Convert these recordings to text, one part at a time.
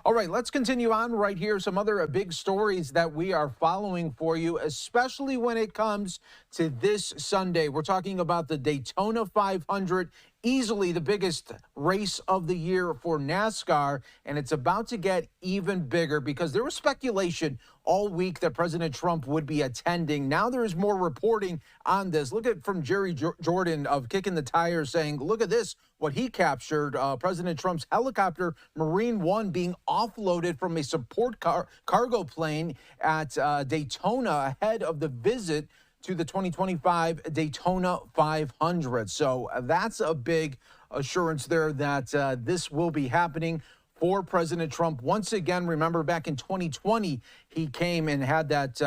All right, let's continue on right here. Some other big stories that we are following for you, especially when it comes to this Sunday. We're talking about the Daytona 500, easily the biggest race of the year for NASCAR, and it's about to get even bigger because there was speculation all week that President Trump would be attending. Now there is more reporting on this. Look at from Jerry Jordan of Kicking the Tires saying, look at this, what he captured, President Trump's helicopter Marine One being offloaded from a support cargo plane at Daytona ahead of the visit to the 2025 Daytona 500. So that's a big assurance there that this will be happening for President Trump. Once again, remember back in 2020, he came and had that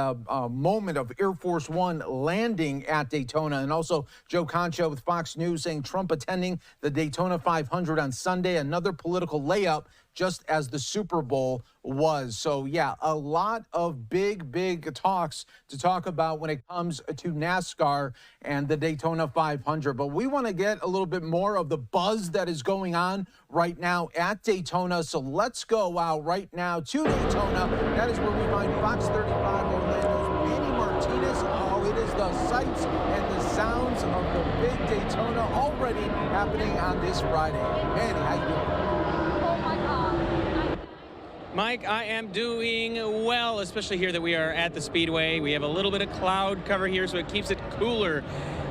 moment of Air Force One landing at Daytona. And also Joe Concha with Fox News saying Trump attending the Daytona 500 on Sunday, another political layup, just as the Super Bowl was. So, yeah, a lot of big talks to talk about when it comes to NASCAR and the Daytona 500. But we want to get a little bit more of the buzz that is going on right now at Daytona. So let's go out right now to Daytona. That is where we find Fox 35 Orlando's Manny Martinez. Oh, it is the sights and the sounds of the big Daytona already happening on this Friday. Manny, how you doing? Mike, I am doing well, especially here that we are at the Speedway. We have a little bit of cloud cover here, so it keeps it cooler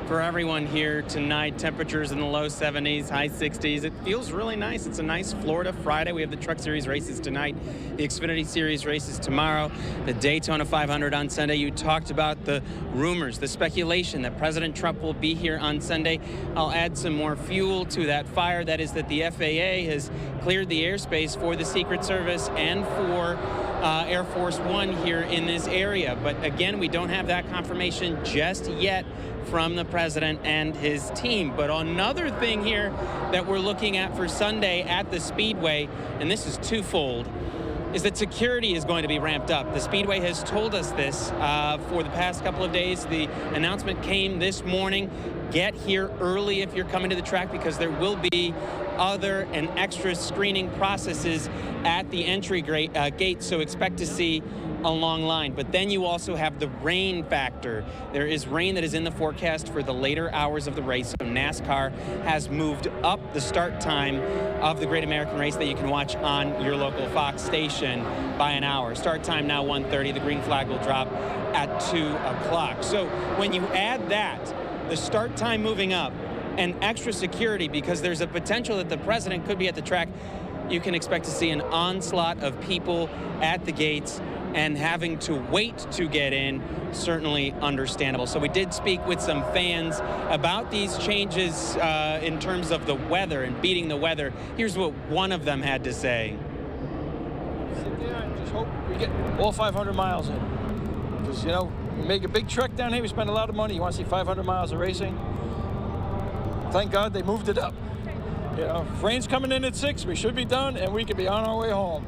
for everyone here tonight. Temperatures in the low 70s, high 60s. It feels really nice. It's a nice Florida Friday. We have the Truck Series races tonight, the Xfinity Series races tomorrow, the Daytona 500 on Sunday. You talked about the rumors, the speculation that President Trump will be here on Sunday. I'll add some more fuel to that fire. That is that the FAA has cleared the airspace for the Secret Service and for Air Force One here in this area. But again, we don't have that confirmation just yet from the president and his team. But another thing here that we're looking at for Sunday at the Speedway, and this is twofold, is that security is going to be ramped up. The Speedway has told us this for the past couple of days. The announcement came this morning. Get here early if you're coming to the track because there will be other and extra screening processes at the entry gate, so expect to see a long line. But then you also have the rain factor. There is rain that is in the forecast for the later hours of the race. So NASCAR has moved up the start time of the Great American Race that you can watch on your local Fox station by an hour. Start time now 1:30. The green flag will drop at 2 o'clock. So when you add that, the start time moving up, and extra security because there's a potential that the president could be at the track, you can expect to see an onslaught of people at the gates and having to wait to get in, certainly understandable. So we did speak with some fans about these changes in terms of the weather and beating the weather. Here's what one of them had to say. Sit there and just hope we get all 500 miles in. Because, you know, we make a big trek down here, we spend a lot of money. You want to see 500 miles of racing? Thank God they moved it up. You know, if rain's coming in at 6, we should be done, and we could be on our way home.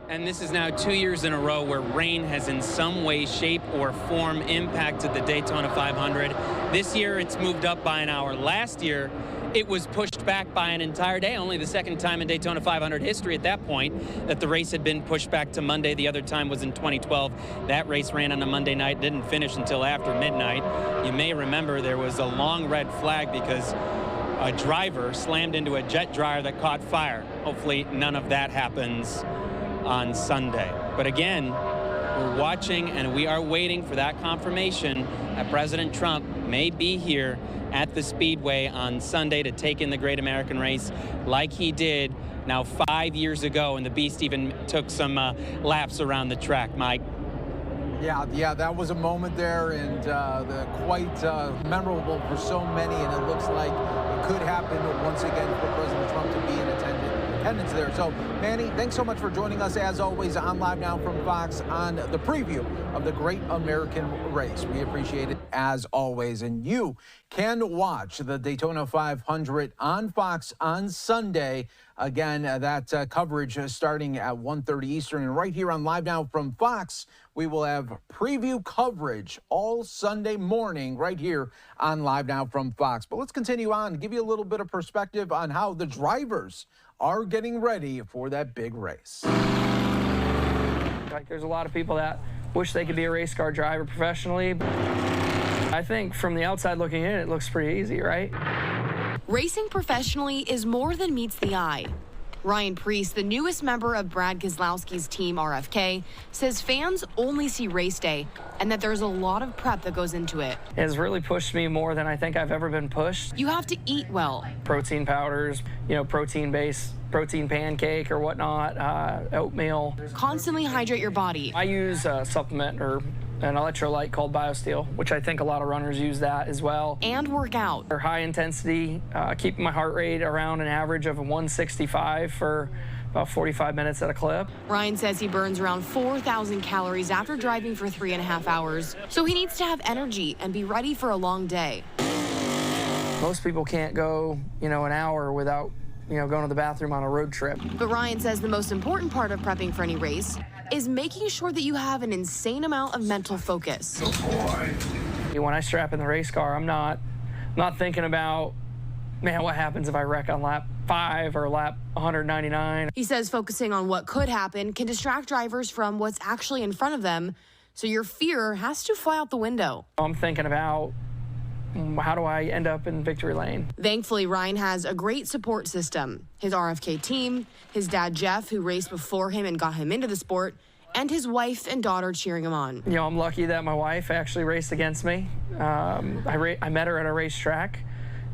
And this is now 2 years in a row where rain has in some way, shape, or form impacted the Daytona 500. This year, it's moved up by an hour. Last year, it was pushed back by an entire day, only the second time in Daytona 500 history at that point that the race had been pushed back to Monday. The other time was in 2012. That race ran on a Monday night, didn't finish until after midnight. You may remember there was a long red flag because a driver slammed into a jet dryer that caught fire. Hopefully none of that happens on Sunday. But again, we're watching and we are waiting for that confirmation that President Trump may be here at the Speedway on Sunday to take in the Great American Race like he did now 5 years ago, and the Beast even took some laps around the track, Mike. Yeah, that was a moment there, and quite memorable for so many, and it looks like it could happen once again for President Trump to be in attendance there. So, Manny, thanks so much for joining us, as always, on Live Now from Fox on the preview of the Great American Race. We appreciate it, as always, and you can watch the Daytona 500 on Fox on Sunday Again, that coverage starting at 1:30 Eastern. And right here on Live Now from Fox, we will have preview coverage all Sunday morning right here on Live Now from Fox. But let's continue on, give you a little bit of perspective on how the drivers are getting ready for that big race. Like, there's a lot of people that wish they could be a race car driver professionally. I think from the outside looking in, it looks pretty easy, right? Racing professionally is more than meets the eye. Ryan Priest, the newest member of Brad Keselowski's team RFK, says fans only see race day and that there's a lot of prep that goes into it. It has really pushed me more than I think I've ever been pushed. You have to eat well. Protein powders, protein pancake or whatnot, oatmeal. Constantly hydrate your body. I use a supplement or an electrolyte called BioSteel, which I think a lot of runners use that as well. And work out. They're high intensity, keeping my heart rate around an average of 165 for about 45 minutes at a clip. Ryan says he burns around 4,000 calories after driving for 3.5 hours, so he needs to have energy and be ready for a long day. Most people can't go, an hour without, going to the bathroom on a road trip. But Ryan says the most important part of prepping for any race is making sure that you have an insane amount of mental focus. When I strap in the race car, I'm not thinking about, man, what happens if I wreck on lap 5 or lap 199. He says focusing on what could happen can distract drivers from what's actually in front of them, so your fear has to fly out the window. I'm thinking about, how do I end up in victory lane? Thankfully, Ryan has a great support system. His RFK team, his dad, Jeff, who raced before him and got him into the sport, and his wife and daughter cheering him on. I'm lucky that my wife actually raced against me. I met her at a racetrack,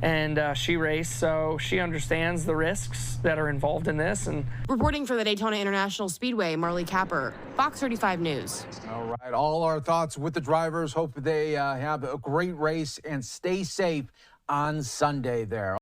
and she raced, so she understands the risks that are involved in this. And reporting for the Daytona International Speedway, Marley Capper, Fox 35 News. All right, all our thoughts with the drivers. Hope they have a great race and stay safe on Sunday there.